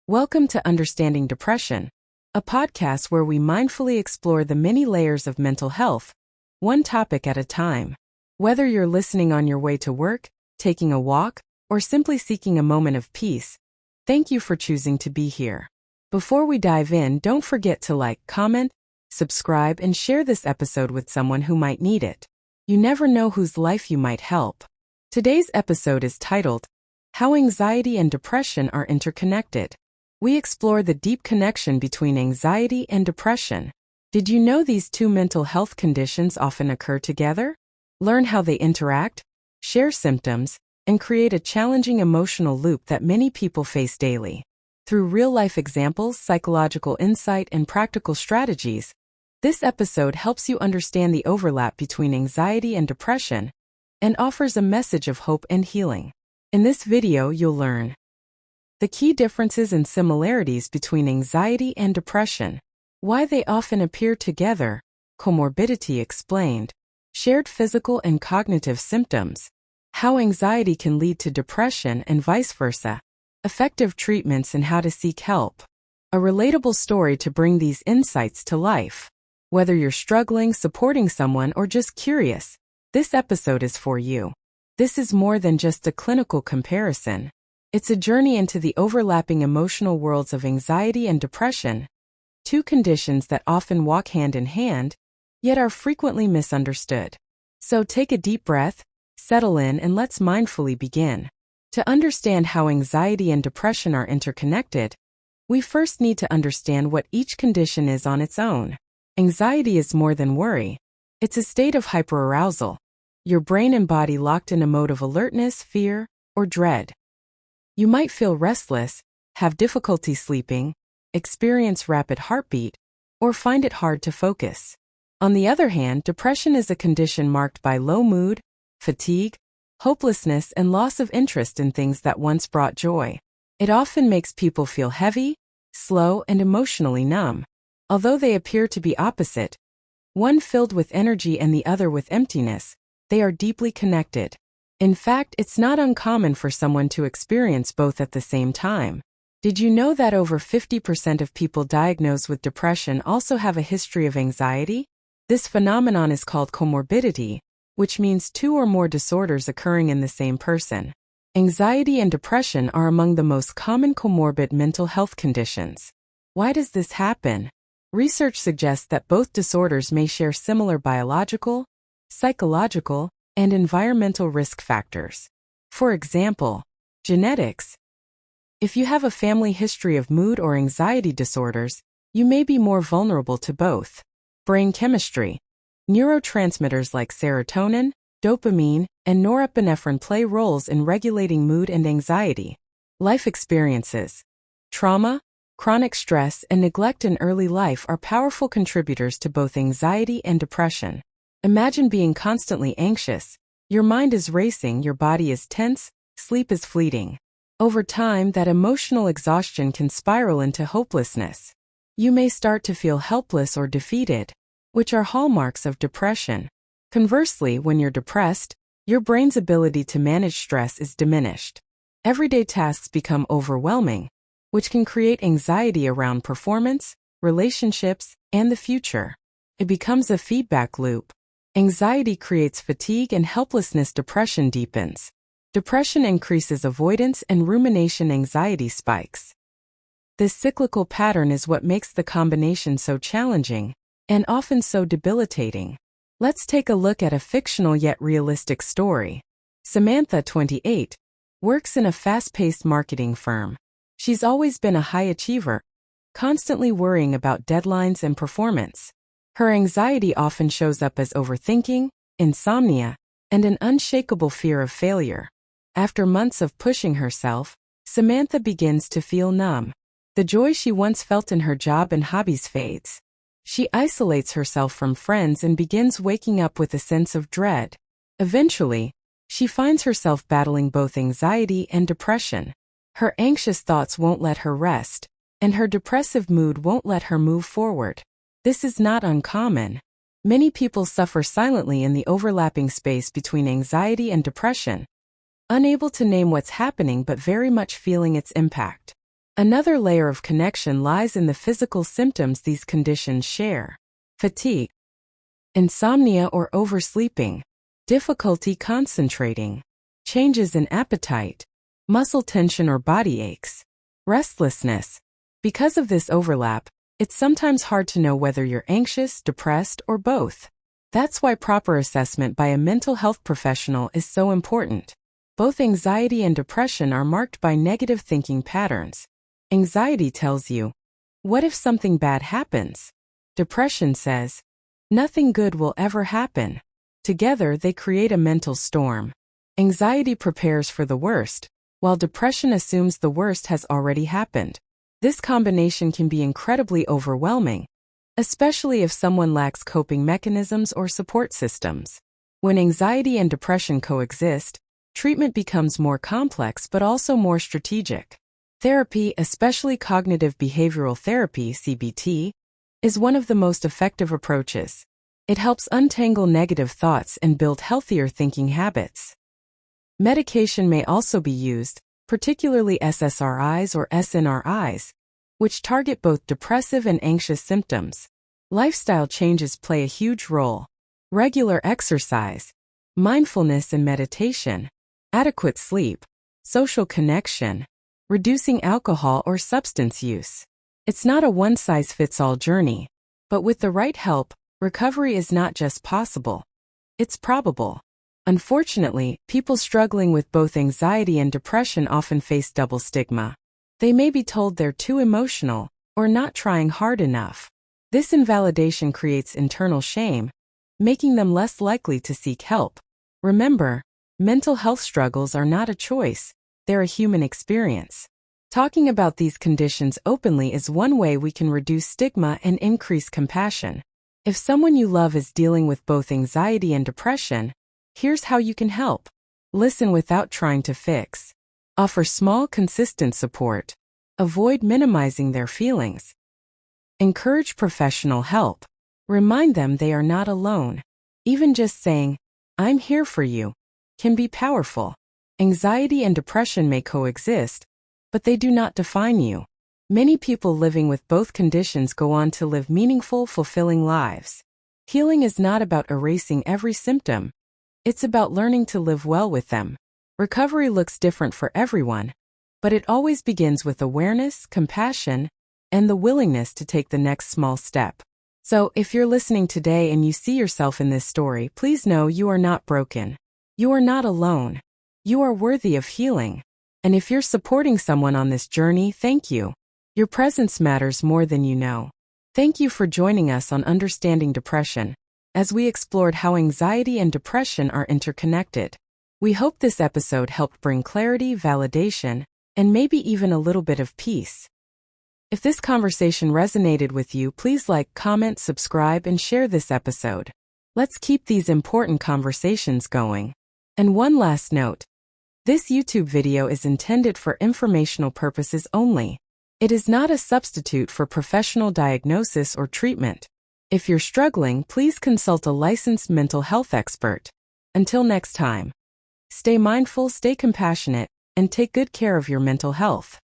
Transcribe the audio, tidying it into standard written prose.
Welcome to Understanding Depression, a podcast where we mindfully explore the many layers of mental health, one topic at a time. Whether you're listening on your way to work, taking a walk, or simply seeking a moment of peace, thank you for choosing to be here. Before we dive in, don't forget to like, comment, subscribe, and share this episode with someone who might need it. You never know whose life you might help. Today's episode is titled, How Anxiety and Depression Are Interconnected. We explore the deep connection between anxiety and depression. Did you know these two mental health conditions often occur together? Learn how they interact, share symptoms, and create a challenging emotional loop that many people face daily. Through real-life examples, psychological insight, and practical strategies, this episode helps you understand the overlap between anxiety and depression and offers a message of hope and healing. In this video, you'll learn the key differences and similarities between anxiety and depression, why they often appear together, comorbidity explained, shared physical and cognitive symptoms, how anxiety can lead to depression and vice versa, effective treatments and how to seek help, a relatable story to bring these insights to life. Whether you're struggling, supporting someone, or just curious, this episode is for you. This is more than just a clinical comparison. It's a journey into the overlapping emotional worlds of anxiety and depression, two conditions that often walk hand in hand, yet are frequently misunderstood. So take a deep breath, settle in, and let's mindfully begin. To understand how anxiety and depression are interconnected, we first need to understand what each condition is on its own. Anxiety is more than worry. It's a state of hyperarousal, your brain and body locked in a mode of alertness, fear, or dread. You might feel restless, have difficulty sleeping, experience rapid heartbeat, or find it hard to focus. On the other hand, depression is a condition marked by low mood, fatigue, hopelessness, and loss of interest in things that once brought joy. It often makes people feel heavy, slow, and emotionally numb. Although they appear to be opposite, one filled with energy and the other with emptiness, they are deeply connected. In fact, it's not uncommon for someone to experience both at the same time. Did you know that over 50% of people diagnosed with depression also have a history of anxiety? This phenomenon is called comorbidity, which means two or more disorders occurring in the same person. Anxiety and depression are among the most common comorbid mental health conditions. Why does this happen? Research suggests that both disorders may share similar biological, psychological, and environmental risk factors. For example, genetics. If you have a family history of mood or anxiety disorders, you may be more vulnerable to both. Brain chemistry. Neurotransmitters like serotonin, dopamine, and norepinephrine play roles in regulating mood and anxiety. Life experiences. Trauma, chronic stress, and neglect in early life are powerful contributors to both anxiety and depression. Imagine being constantly anxious. Your mind is racing, your body is tense, sleep is fleeting. Over time, that emotional exhaustion can spiral into hopelessness. You may start to feel helpless or defeated, which are hallmarks of depression. Conversely, when you're depressed, your brain's ability to manage stress is diminished. Everyday tasks become overwhelming, which can create anxiety around performance, relationships, and the future. It becomes a feedback loop. Anxiety creates fatigue and helplessness. Depression deepens. Depression increases avoidance and rumination. Anxiety spikes. This cyclical pattern is what makes the combination so challenging and often so debilitating. Let's take a look at a fictional yet realistic story. Samantha, 28, works in a fast-paced marketing firm. She's always been a high achiever, constantly worrying about deadlines and performance. Her anxiety often shows up as overthinking, insomnia, and an unshakable fear of failure. After months of pushing herself, Samantha begins to feel numb. The joy she once felt in her job and hobbies fades. She isolates herself from friends and begins waking up with a sense of dread. Eventually, she finds herself battling both anxiety and depression. Her anxious thoughts won't let her rest, and her depressive mood won't let her move forward. This is not uncommon. Many people suffer silently in the overlapping space between anxiety and depression, unable to name what's happening but very much feeling its impact. Another layer of connection lies in the physical symptoms these conditions share. Fatigue, insomnia or oversleeping, difficulty concentrating, changes in appetite, muscle tension or body aches, restlessness. Because of this overlap, it's sometimes hard to know whether you're anxious, depressed, or both. That's why proper assessment by a mental health professional is so important. Both anxiety and depression are marked by negative thinking patterns. Anxiety tells you, what if something bad happens? Depression says, nothing good will ever happen. Together, they create a mental storm. Anxiety prepares for the worst, while depression assumes the worst has already happened. This combination can be incredibly overwhelming, especially if someone lacks coping mechanisms or support systems. When anxiety and depression coexist, treatment becomes more complex but also more strategic. Therapy, especially cognitive behavioral therapy (CBT), is one of the most effective approaches. It helps untangle negative thoughts and build healthier thinking habits. Medication may also be used, particularly SSRIs or SNRIs, which target both depressive and anxious symptoms. Lifestyle changes play a huge role. Regular exercise, mindfulness and meditation, adequate sleep, social connection, reducing alcohol or substance use. It's not a one-size-fits-all journey, but with the right help, recovery is not just possible, it's probable. Unfortunately, people struggling with both anxiety and depression often face double stigma. They may be told they're too emotional or not trying hard enough. This invalidation creates internal shame, making them less likely to seek help. Remember, mental health struggles are not a choice, they're a human experience. Talking about these conditions openly is one way we can reduce stigma and increase compassion. If someone you love is dealing with both anxiety and depression, here's how you can help. Listen without trying to fix. Offer small, consistent support. Avoid minimizing their feelings. Encourage professional help. Remind them they are not alone. Even just saying, "I'm here for you," can be powerful. Anxiety and depression may coexist, but they do not define you. Many people living with both conditions go on to live meaningful, fulfilling lives. Healing is not about erasing every symptom. It's about learning to live well with them. Recovery looks different for everyone, but it always begins with awareness, compassion, and the willingness to take the next small step. So, if you're listening today and you see yourself in this story, please know you are not broken. You are not alone. You are worthy of healing. And if you're supporting someone on this journey, thank you. Your presence matters more than you know. Thank you for joining us on Understanding Depression, as we explored how anxiety and depression are interconnected. We hope this episode helped bring clarity, validation, and maybe even a little bit of peace. If this conversation resonated with you, please like, comment, subscribe, and share this episode. Let's keep these important conversations going. And one last note. This YouTube video is intended for informational purposes only. It is not a substitute for professional diagnosis or treatment. If you're struggling, please consult a licensed mental health expert. Until next time, stay mindful, stay compassionate, and take good care of your mental health.